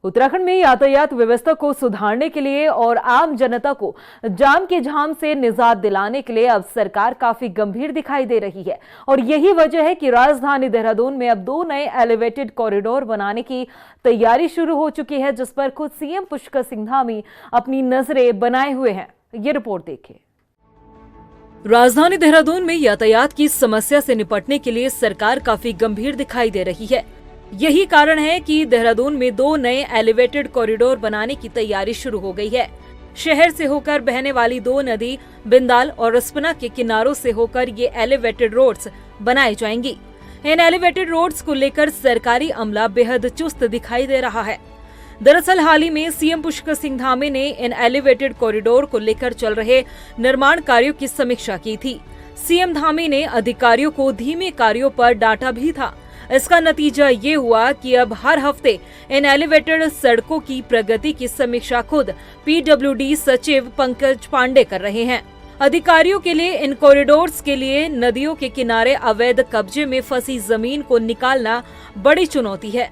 उत्तराखंड में यातायात व्यवस्था को सुधारने के लिए और आम जनता को जाम के झाम से निजात दिलाने के लिए अब सरकार काफी गंभीर दिखाई दे रही है और यही वजह है कि राजधानी देहरादून में अब 2 नए एलिवेटेड कॉरिडोर बनाने की तैयारी शुरू हो चुकी है, जिस पर खुद सीएम पुष्कर सिंह धामी अपनी नजरें बनाए हुए हैं। ये रिपोर्ट देखिए। राजधानी देहरादून में यातायात की समस्या से निपटने के लिए सरकार काफी गंभीर दिखाई दे रही है। यही कारण है कि देहरादून में 2 नए एलिवेटेड कॉरिडोर बनाने की तैयारी शुरू हो गई है। शहर से होकर बहने वाली 2 नदी बिंदाल और रिस्पना के किनारों से होकर ये एलिवेटेड रोड्स बनाई जाएंगी। इन एलिवेटेड रोड्स को लेकर सरकारी अमला बेहद चुस्त दिखाई दे रहा है। दरअसल हाल ही में सीएम पुष्कर सिंह धामी ने इन एलिवेटेड कॉरिडोर को लेकर चल रहे निर्माण कार्यों की समीक्षा की थी। सीएम धामी ने अधिकारियों को धीमे कार्यों पर डांटा भी था। इसका नतीजा ये हुआ कि अब हर हफ्ते इन एलिवेटेड सड़कों की प्रगति की समीक्षा खुद पीडब्ल्यूडी सचिव पंकज पांडे कर रहे हैं। अधिकारियों के लिए इन कॉरिडोर्स के लिए नदियों के किनारे अवैध कब्जे में फंसी जमीन को निकालना बड़ी चुनौती है।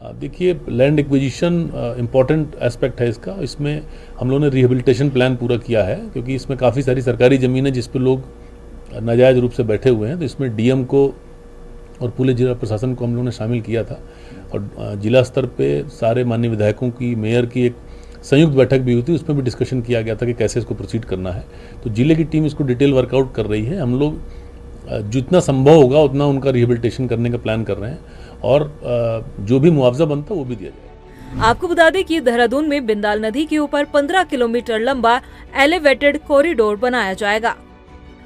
देखिए, लैंड एक्विजिशन इम्पोर्टेंट एस्पेक्ट है इसका। इसमें हम लोगों ने रिहेबिलिटेशन प्लान पूरा किया है, क्योंकि इसमें काफ़ी सारी सरकारी ज़मीन है जिस पर लोग नाजायज़ रूप से बैठे हुए हैं। तो इसमें डीएम को और पूरे जिला प्रशासन को हम लोगों ने शामिल किया था और जिला स्तर पे सारे माननीय विधायकों की, मेयर की एक संयुक्त बैठक भी हुई थी। उसमें भी डिस्कशन किया गया था कि कैसे इसको प्रोसीड करना है। तो जिले की टीम इसको डिटेल वर्कआउट कर रही है। हम लोग जितना संभव होगा उतना उनका रिहेबिलिटेशन करने का प्लान कर रहे हैं और जो भी मुआवजा बनता है वो भी दिया जाएगा। आपको बता दें कि देहरादून में बिंदाल नदी के ऊपर 15 किलोमीटर लंबा एलिवेटेड कॉरिडोर बनाया जाएगा।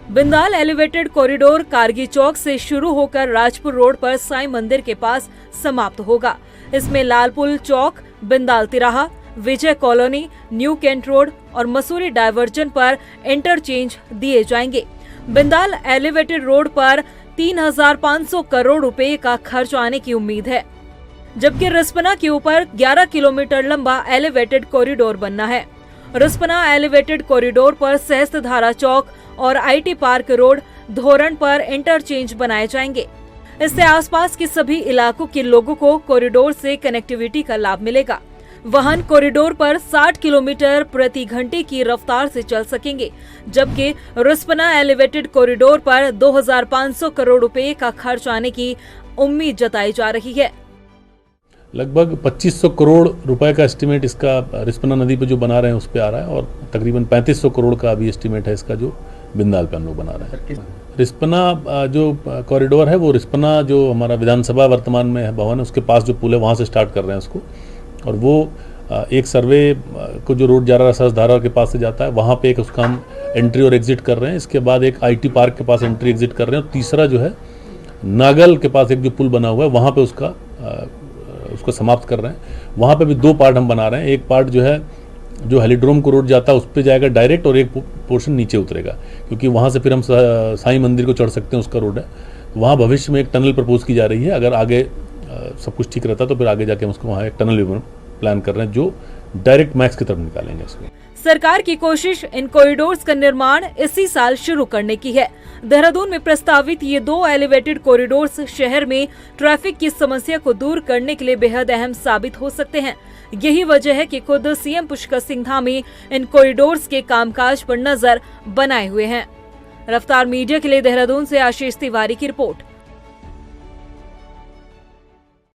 बिंदाल एलिवेटेड कॉरिडोर कारगी चौक से शुरू होकर राजपुर रोड पर साईं मंदिर के पास समाप्त होगा। इसमें लालपुल चौक, बिंदाल तिराहा, विजय कॉलोनी, न्यू कैंट रोड और मसूरी डायवर्जन पर इंटरचेंज दिए जाएंगे। बिंदाल एलिवेटेड रोड पर 3,500 करोड़ रुपए का खर्च आने की उम्मीद है, जबकि रिस्पना के ऊपर 11 किलोमीटर लंबा एलिवेटेड कॉरिडोर बनना है। रिस्पना एलिवेटेड कॉरिडोर पर सहस्त्रधारा चौक और आईटी पार्क रोड, धोरण पर इंटरचेंज बनाए जाएंगे। इससे आसपास के सभी इलाकों के लोगों को कॉरिडोर से कनेक्टिविटी का लाभ मिलेगा। वाहन कॉरिडोर पर 60 किलोमीटर प्रति घंटे की रफ्तार से चल सकेंगे, जबकि रिस्पना एलिवेटेड कॉरिडोर पर 2,500 करोड़ रुपए का खर्च आने की उम्मीद जताई जा रही है। लगभग 2,500 करोड़ रुपए का एस्टीमेट इसका रिस्पना नदी पे जो बना रहे हैं उस पे आ रहा है और तकरीबन 3,500 करोड़ का अभी एस्टीमेट है इसका जो बिंदाल पे हम लोग बना रहे हैं। रिस्पना जो कॉरिडोर है वो रिस्पना जो हमारा विधानसभा वर्तमान में भवन है उसके पास जो पुल है वहाँ से स्टार्ट कर रहे हैं उसको, और वो एक सर्वे को जो रोड जा रहा है सहस्त्रधारा के पास से जाता है वहाँ पे एक उसका हम एंट्री और एग्जिट कर रहे हैं। इसके बाद एक आईटी पार्क के पास एंट्री एग्जिट कर रहे हैं और तीसरा जो है नागल के पास एक जो पुल बना हुआ है वहाँ पे उसको समाप्त कर रहे हैं। वहाँ पे भी 2 पार्ट हम बना रहे हैं। एक पार्ट जो है जो हेलीड्रोम को रोड जाता है उस पर जाएगा डायरेक्ट और एक पोर्शन नीचे उतरेगा, क्योंकि वहाँ से फिर हम साईं मंदिर को चढ़ सकते हैं, उसका रोड है। वहाँ भविष्य में एक टनल प्रपोज की जा रही है। अगर आगे सब कुछ ठीक रहता तो फिर आगे जाके हम उसको वहाँ एक टनल भी प्लान कर रहे हैं जो डायरेक्ट मैक्स की तरफ निकालेंगे इसको। सरकार की कोशिश इन कॉरिडोर्स का निर्माण इसी साल शुरू करने की है। देहरादून में प्रस्तावित ये 2 एलिवेटेड कॉरिडोर्स शहर में ट्रैफिक की समस्या को दूर करने के लिए बेहद अहम साबित हो सकते हैं। यही वजह है कि खुद सीएम पुष्कर सिंह धामी इन कॉरिडोर्स के कामकाज पर नजर बनाए हुए हैं। रफ्तार मीडिया के लिए देहरादून से आशीष तिवारी की रिपोर्ट।